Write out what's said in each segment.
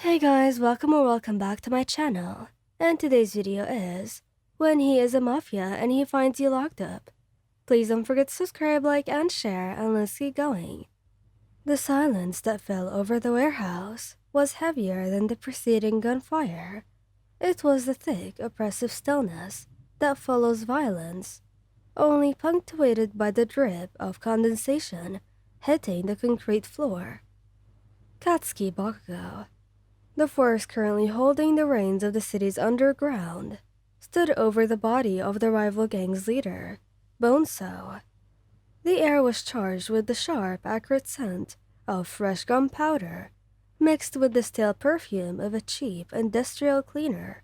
Hey guys, welcome or welcome back to my channel. And today's video is when he is a mafia and he finds you locked up. Please don't forget to subscribe, like, and share, and let's get going. The silence that fell over the warehouse was heavier than the preceding gunfire. It was the thick, oppressive stillness that follows violence, only punctuated by the drip of condensation hitting the concrete floor. Katsuki Bakugo, the force currently holding the reins of the city's underground, stood over the body of the rival gang's leader, Bonso. The air was charged with the sharp, acrid scent of fresh gunpowder, mixed with the stale perfume of a cheap industrial cleaner.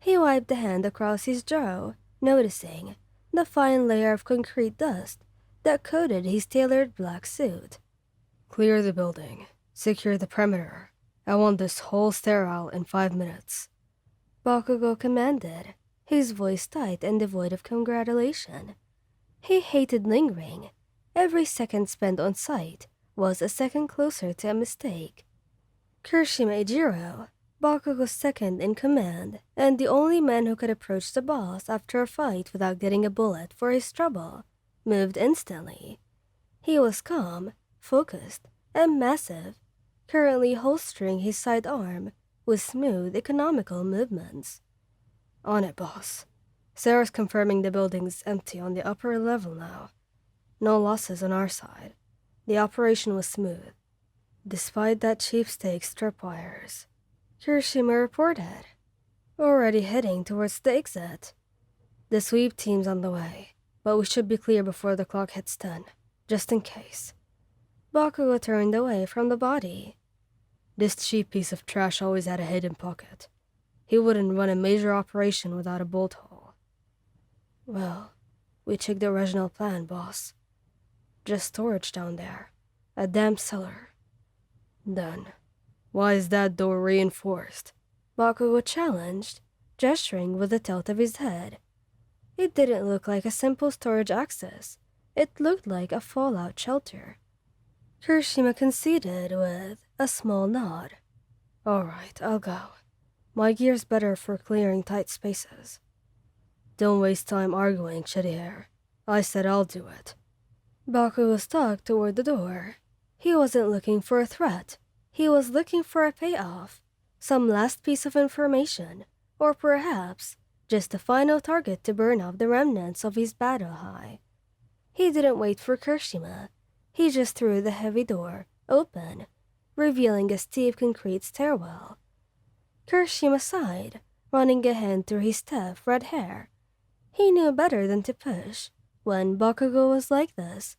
He wiped a hand across his jaw, noticing the fine layer of concrete dust that coated his tailored black suit. "Clear the building. Secure the perimeter. I want this whole sterile in 5 minutes," Bakugo commanded, his voice tight and devoid of congratulation. He hated lingering. Every second spent on site was a second closer to a mistake. Kirishima Ejiro, Bakugo's second in command, and the only man who could approach the boss after a fight without getting a bullet for his trouble, moved instantly. He was calm, focused, and massive, currently holstering his sidearm with smooth, economical movements. "On it, boss. Sarah's confirming the building's empty on the upper level now. No losses on our side. The operation was smooth, despite that cheapstakes tripwires," Kirishima reported, already heading towards the exit. "The sweep team's on the way, but we should be clear before the clock hits 10, just in case." Bakugo turned away from the body. This cheap piece of trash always had a hidden pocket. He wouldn't run a major operation without a bolt hole. "Well, we checked the original plan, boss. Just storage down there. A damn cellar." "Then, why is that door reinforced?" Bakugo challenged, gesturing with a tilt of his head. It didn't look like a simple storage access. It looked like a fallout shelter. Kirishima conceded with a small nod. "All right, I'll go. My gear's better for clearing tight spaces." "Don't waste time arguing, shitty hair. I said I'll do it." Bakugo stalked toward the door. He wasn't looking for a threat. He was looking for a payoff, some last piece of information, or perhaps just a final target to burn off the remnants of his battle high. He didn't wait for Kirishima. He just threw the heavy door open, revealing a steep concrete stairwell. Kirishima sighed, running a hand through his tough red hair. He knew better than to push when Bakugo was like this.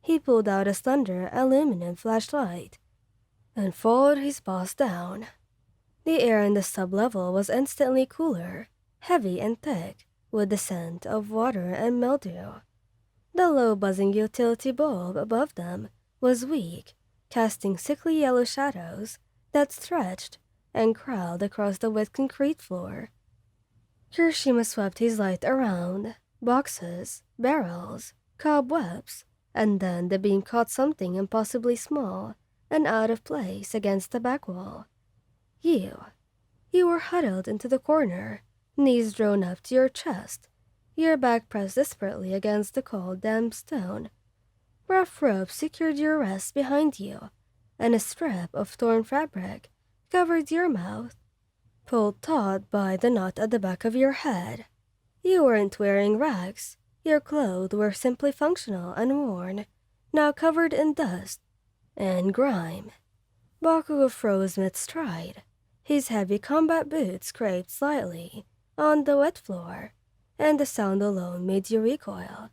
He pulled out a slender aluminum flashlight and followed his boss down. The air in the sub-level was instantly cooler, heavy and thick, with the scent of water and mildew. The low buzzing utility bulb above them was weak, casting sickly yellow shadows that stretched and crawled across the wet concrete floor. Kirishima swept his light around boxes, barrels, cobwebs, and then the beam caught something impossibly small and out of place against the back wall. You were huddled into the corner, knees drawn up to your chest, your back pressed desperately against the cold, damp stone. Rough rope secured your wrists behind you, and a strap of torn fabric covered your mouth, pulled taut by the knot at the back of your head. You weren't wearing rags. Your clothes were simply functional and worn, now covered in dust and grime. Bakugo froze mid-stride. His heavy combat boots scraped slightly on the wet floor, and the sound alone made you recoil.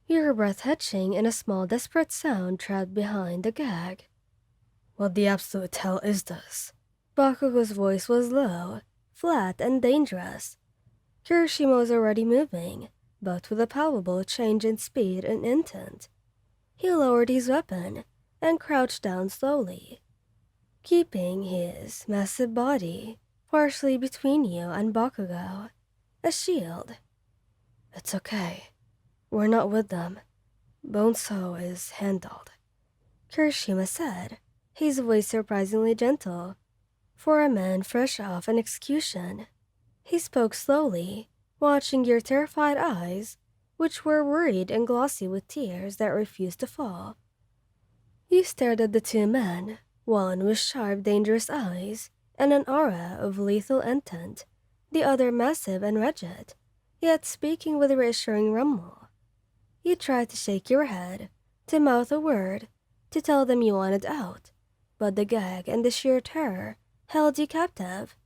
Your breath hitching in a small desperate sound trapped behind the gag. "What the absolute hell is this?" Bakugo's voice was low, flat, and dangerous. Kirishima was already moving, but with a palpable change in speed and intent. He lowered his weapon and crouched down slowly, keeping his massive body partially between you and Bakugo, a shield. "It's okay. We're not with them. Bonso is handled," Kirishima said, his voice surprisingly gentle. For a man fresh off an execution, he spoke slowly, watching your terrified eyes, which were worried and glossy with tears that refused to fall. You stared at the two men, one with sharp, dangerous eyes and an aura of lethal intent, the other massive and rigid, yet speaking with a reassuring rumble. You tried to shake your head, to mouth a word, to tell them you wanted out, but the gag and the sheer terror held you captive.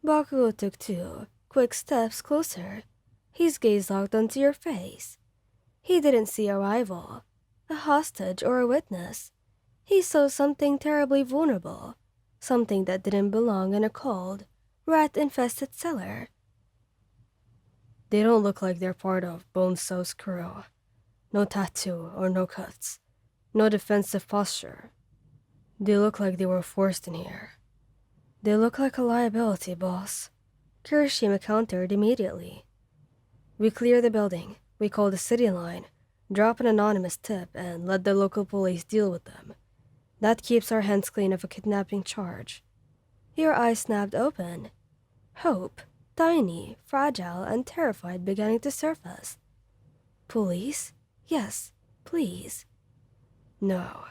Bakugo took 2 quick steps closer, his gaze locked onto your face. He didn't see a rival, a hostage, or a witness. He saw something terribly vulnerable, something that didn't belong in a cold, rat-infested cellar. They don't look like they're part of Bonesow's crew. No tattoo or no cuts. No defensive posture. They look like they were forced in here. They look like a liability, boss. Kirishima countered immediately. We clear the building, we call the city line, drop an anonymous tip, and let the local police deal with them. That keeps our hands clean of a kidnapping charge. Your eyes snapped open. Hope, tiny, fragile, and terrified, beginning to surface. Police? Yes, please. No.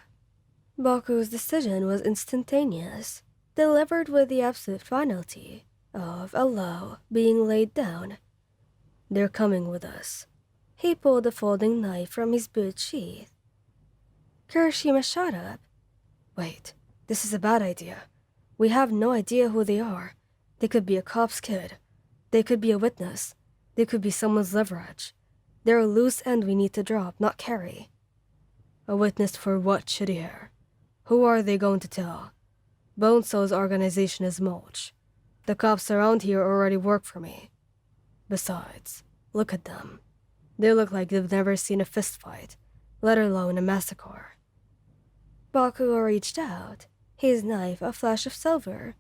Baku's decision was instantaneous, delivered with the absolute finality of a law being laid down. They're coming with us. He pulled a folding knife from his boot sheath. Kirishima shot up. Wait, this is a bad idea. We have no idea who they are. They could be a cop's kid. They could be a witness. They could be someone's leverage. They're a loose end we need to drop, not carry. A witness for what, shitty hair? Who are they going to tell? Bonesow's organization is mulch. The cops around here already work for me. Besides, look at them. They look like they've never seen a fistfight, let alone a massacre. Bakugo reached out, his knife a flash of silver.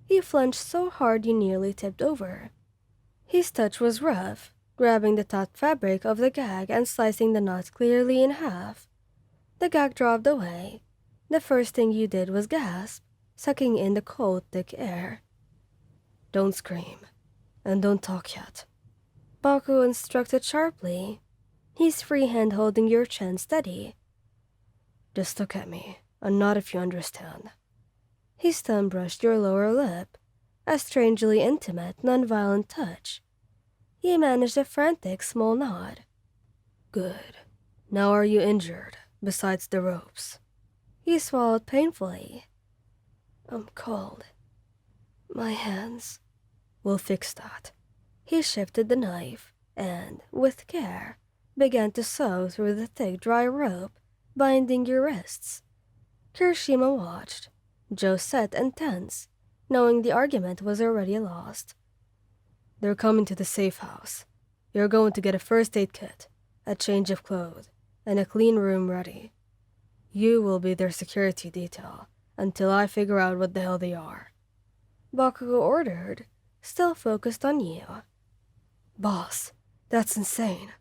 He flinched so hard you nearly tipped over. His touch was rough, grabbing the taut fabric of the gag and slicing the knot clearly in half. The gag dropped away. The first thing you did was gasp, sucking in the cold, thick air. Don't scream, and don't talk yet. Bakugo instructed sharply, his free hand holding your chin steady. Just look at me, and nod if you understand. His thumb brushed your lower lip, a strangely intimate, non-violent touch. He managed a frantic, small nod. Good. Now are you injured, besides the ropes? He swallowed painfully. I'm cold. My hands. We'll fix that. He shifted the knife and, with care, began to sew through the thick, dry rope, binding your wrists. Kirishima watched, jaw set and tense, knowing the argument was already lost. They're coming to the safe house. You're going to get a first aid kit, a change of clothes, and a clean room ready. You will be their security detail until I figure out what the hell they are. Bakugo ordered, still focused on you. Boss, that's insane.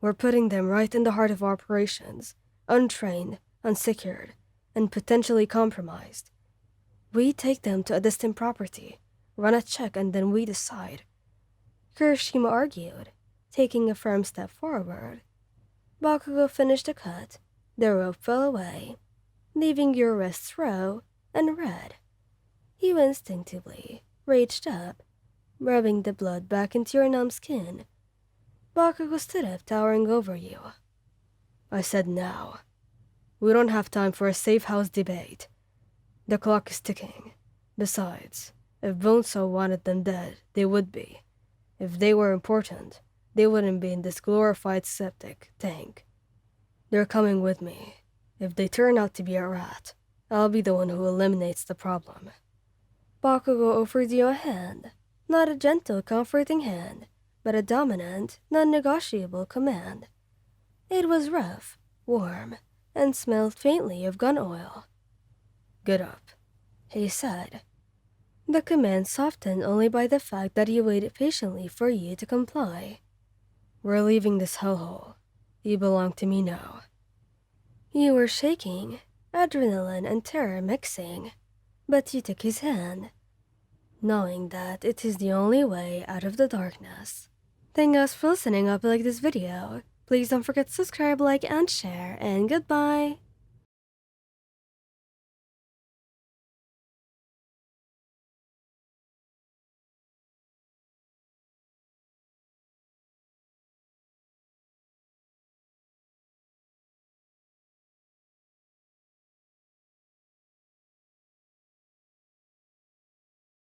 We're putting them right in the heart of operations, untrained, unsecured, and potentially compromised. We take them to a distant property, run a check, and then we decide. Kirishima argued, taking a firm step forward. Bakugo finished the cut. The rope fell away, leaving your wrists raw and red. You instinctively reached up, rubbing the blood back into your numb skin. Bakugo stood up, towering over you. I said now. We don't have time for a safe house debate. The clock is ticking. Besides, if Bonesow wanted them dead, they would be. If they were important, they wouldn't be in this glorified septic tank. They're coming with me. If they turn out to be a rat, I'll be the one who eliminates the problem. Bakugo offered you a hand, not a gentle, comforting hand, but a dominant, non-negotiable command. It was rough, warm, and smelled faintly of gun oil. Get up, he said. The command softened only by the fact that he waited patiently for you to comply. We're leaving this hellhole. You belong to me now. You were shaking, adrenaline and terror mixing. but you took his hand, knowing that it is the only way out of the darkness. Thanks for listening. Hope you like this video. Please don't forget to subscribe, like, and share, and goodbye!